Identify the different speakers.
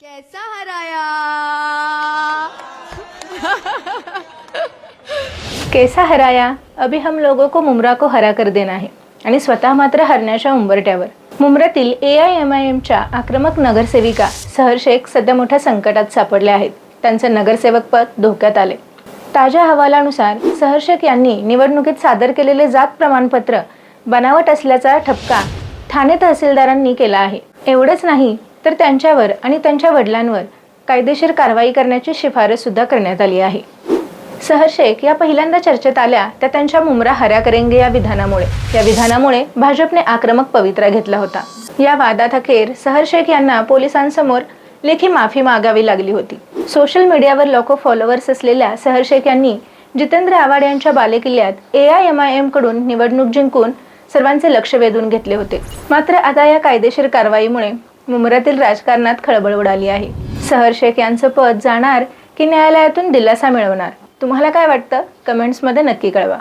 Speaker 1: कैसा हराया?
Speaker 2: कैसा हराया? अभी हम लोगों को मुमरा को हरा कर देना है आणि स्वतः मात्र हरण्याच्या उंबरठ्यावर. मुंब्र्यातील AIMIMच्या आक्रमक नगरसेविका सहर शेख सध्या मोठ्या संकटात सापडल्या आहेत. त्यांचं नगरसेवक पद धोक्यात आले. ताज्या अहवालानुसार सहर शेख यांनी निवडणुकीत सादर केलेले जात प्रमाणपत्र बनावट असल्याचा ठपका ठाणे तहसीलदारांनी केला आहे. एवढेच नाही तर त्यांच्यावर आणि त्यांच्या वडिलांवर कायदेशीर कारवाई करण्याची शिफारस सुद्धा करण्यात आली आहे. सहर शेख या पहिल्यांदा चर्चेत आल्या त्या त्यांच्या मुमरा हऱ्या करेंगे या विधानामुळे भाजपने आक्रमक पवित्रा घेतला होता. या वादात अखेर सहर शेख यांना पोलिसांसमोर लेखी माफी मागावी लागली होती. सोशल मीडियावर लाखो फॉलोअर्स असलेल्या सहर शेख यांनी जितेंद्र आव्हाड यांच्या बालेकिल्ल्यात AIMIM कडून निवडणूक जिंकून सर्वांचे लक्ष वेधून घेतले होते. मात्र आता या कायदेशीर कारवाईमुळे मुंब्र्यातील राजकारणात खळबळ उडाली आहे. सहर शेख यांचं पद जाणार की न्यायालयातून दिलासा मिळवणार? तुम्हाला काय वाटतं? कमेंट्समध्ये नक्की कळवा.